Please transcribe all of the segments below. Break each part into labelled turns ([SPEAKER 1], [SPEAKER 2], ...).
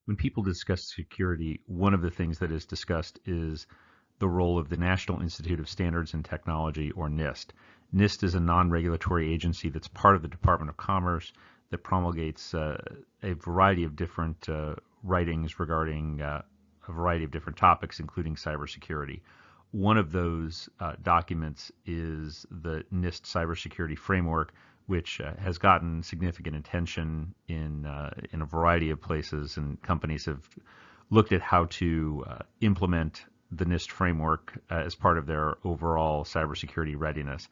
[SPEAKER 1] When people discuss security, one of the things that is discussed is the role of the National Institute of Standards and Technology, or NIST. NIST is a non-regulatory agency that's part of the Department of Commerce that promulgates a variety of different writings regarding a variety of different topics, including cybersecurity. One of those documents is the NIST Cybersecurity Framework, which has gotten significant attention in a variety of places, and companies have looked at how to implement the NIST framework as part of their overall cybersecurity readiness.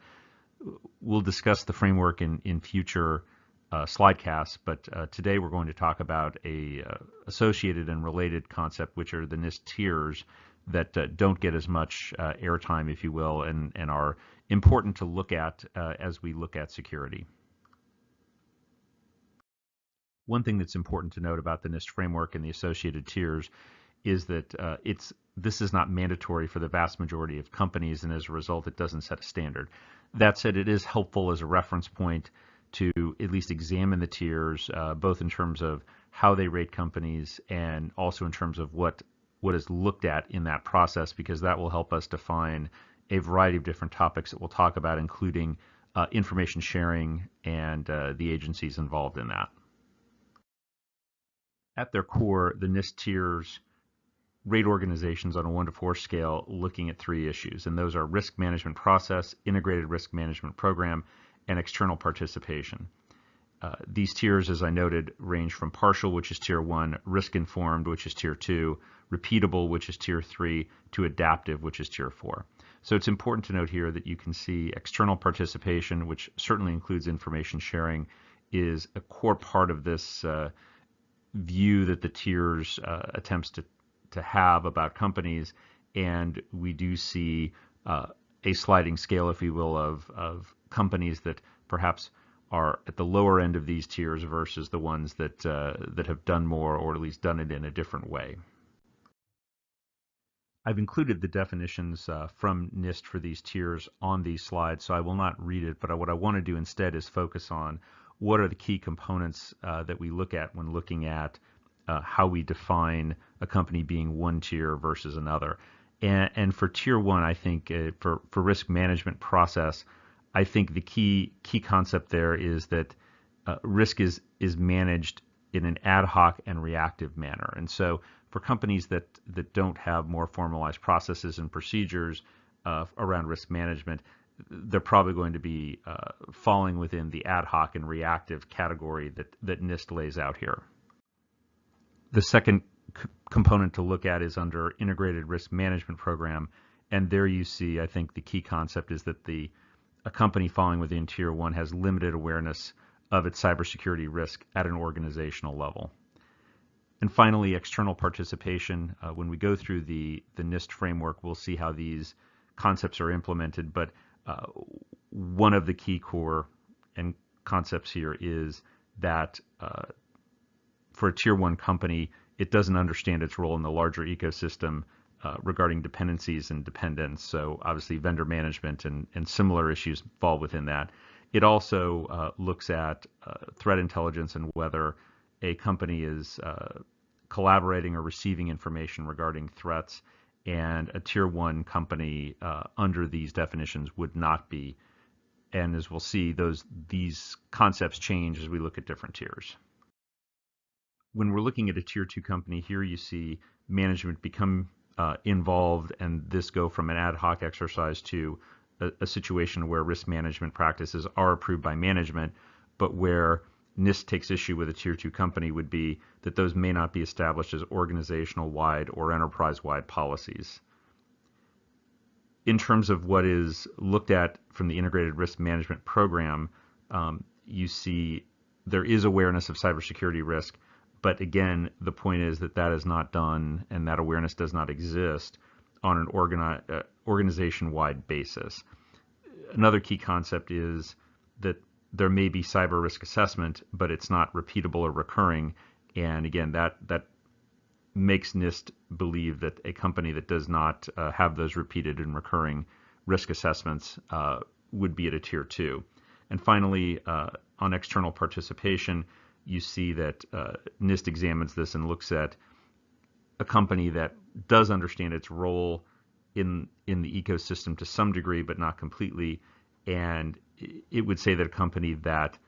[SPEAKER 1] We'll discuss the framework in future slidecasts, but today we're going to talk about a associated and related concept, which are the NIST tiers that don't get as much airtime, if you will, and are important to look at as we look at security. One thing that's important to note about the NIST framework and the associated tiers is that this is not mandatory for the vast majority of companies, and as a result, it doesn't set a standard. That said, it is helpful as a reference point to at least examine the tiers, both in terms of how they rate companies and also in terms of what is looked at in that process, because that will help us define a variety of different topics that we'll talk about, including information sharing and the agencies involved in that. At their core, the NIST tiers rate organizations on a 1 to 4 scale, looking at 3 issues, and those are risk management process, integrated risk management program, and external participation. These tiers, as I noted, range from partial, which is tier 1, risk-informed, which is tier 2, repeatable, which is tier 3, to adaptive, which is tier 4. So it's important to note here that you can see external participation, which certainly includes information sharing, is a core part of this view that the tiers attempts to have about companies, and we do see a sliding scale, if you will, of companies that perhaps are at the lower end of these tiers versus the ones that have done more, or at least done it in a different way. I've included the definitions from NIST for these tiers on these slides, so I will not read it, but what I want to do instead is focus on what are the key components that we look at when looking at how we define a company being one tier versus another. And for tier 1, I think for risk management process, I think the key concept there is that risk is managed in an ad hoc and reactive manner. And so for companies that don't have more formalized processes and procedures around risk management, they're probably going to be falling within the ad hoc and reactive category that NIST lays out here. The second component to look at is under integrated risk management program, and there you see, I think the key concept is that a company falling within tier 1 has limited awareness of its cybersecurity risk at an organizational level. And finally, external participation. When we go through the NIST framework, we'll see how these concepts are implemented, but one of the key core and concepts here is that for a tier 1 company, it doesn't understand its role in the larger ecosystem regarding dependencies and dependence. So obviously vendor management and similar issues fall within that. It also looks at threat intelligence and whether a company is collaborating or receiving information regarding threats, and a tier 1 company under these definitions would not be. And as we'll see, these concepts change as we look at different tiers. When we're looking at a tier 2 company, here you see management become involved, and this go from an ad hoc exercise to a situation where risk management practices are approved by management, but where NIST takes issue with a tier 2 company would be that those may not be established as organizational-wide or enterprise-wide policies. In terms of what is looked at from the integrated risk management program, you see there is awareness of cybersecurity risk, but again, the point is that is not done, and that awareness does not exist on an organization-wide basis. Another key concept is that there may be cyber risk assessment, but it's not repeatable or recurring, and again, that makes NIST believe that a company that does not have those repeated and recurring risk assessments would be at a tier 2. And finally, on external participation, you see that NIST examines this and looks at a company that does understand its role in the ecosystem to some degree, but not completely. And it would say that a company that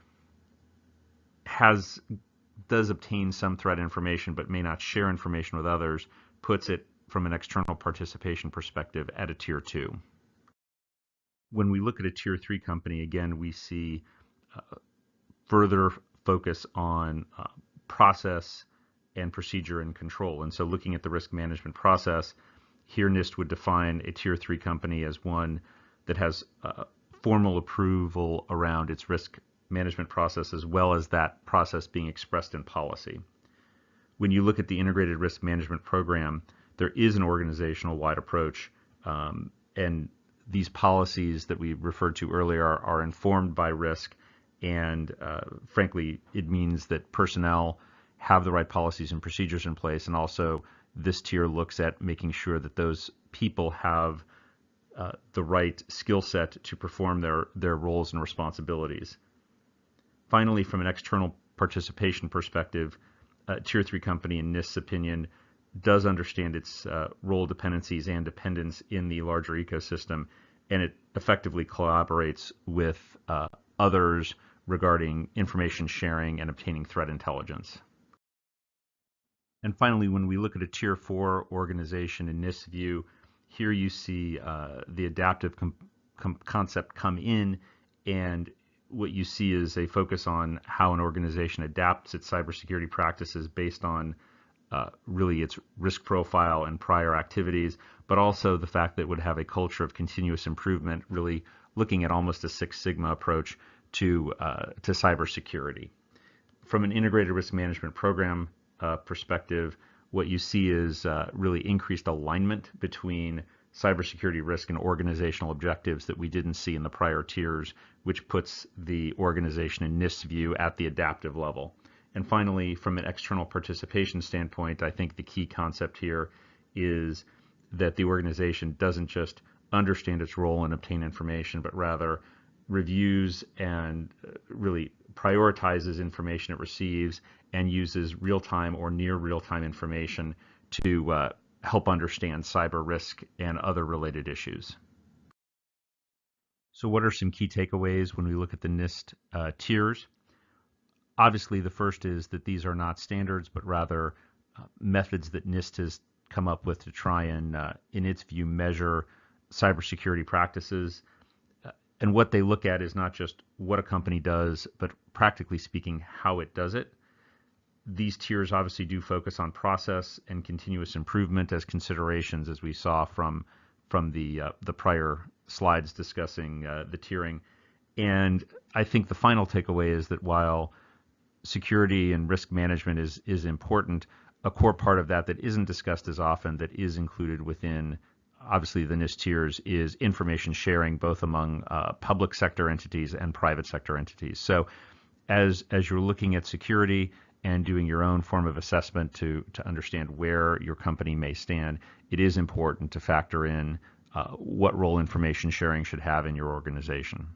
[SPEAKER 1] does obtain some threat information but may not share information with others puts it from an external participation perspective at a tier 2. When we look at a tier 3 company, again, we see further focus on process and procedure and control. And so looking at the risk management process, here NIST would define a tier 3 company as one that has formal approval around its risk management process, as well as that process being expressed in policy. When you look at the integrated risk management program, there is an organizational-wide approach, and these policies that we referred to earlier are informed by risk, and frankly, it means that personnel have the right policies and procedures in place, and also this tier looks at making sure that those people have the right skill set to perform their roles and responsibilities. Finally, from an external participation perspective, a tier 3 company, in NIST's opinion, does understand its role dependencies and dependence in the larger ecosystem, and it effectively collaborates with others regarding information sharing and obtaining threat intelligence. And finally, when we look at a tier 4 organization in NIST's view, here you see the adaptive concept come in, and what you see is a focus on how an organization adapts its cybersecurity practices based on really its risk profile and prior activities, but also the fact that it would have a culture of continuous improvement, really looking at almost a Six Sigma approach to cybersecurity. From an integrated risk management program perspective, what you see is really increased alignment between cybersecurity risk and organizational objectives that we didn't see in the prior tiers, which puts the organization in NIST's view at the adaptive level. And finally, from an external participation standpoint, I think the key concept here is that the organization doesn't just understand its role and obtain information, but rather reviews and really prioritizes information it receives and uses real-time or near real-time information to help understand cyber risk and other related issues. So what are some key takeaways when we look at the NIST tiers? Obviously, the first is that these are not standards, but rather methods that NIST has come up with to try and, in its view, measure cybersecurity practices. And what they look at is not just what a company does, but practically speaking, how it does it. These tiers obviously do focus on process and continuous improvement as considerations, as we saw from the prior slides discussing the tiering. And I think the final takeaway is that while security and risk management is important, a core part of that isn't discussed as often, that is included within obviously the NIST tiers, is information sharing, both among public sector entities and private sector entities. So as you're looking at security and doing your own form of assessment to understand where your company may stand, it is important to factor in what role information sharing should have in your organization.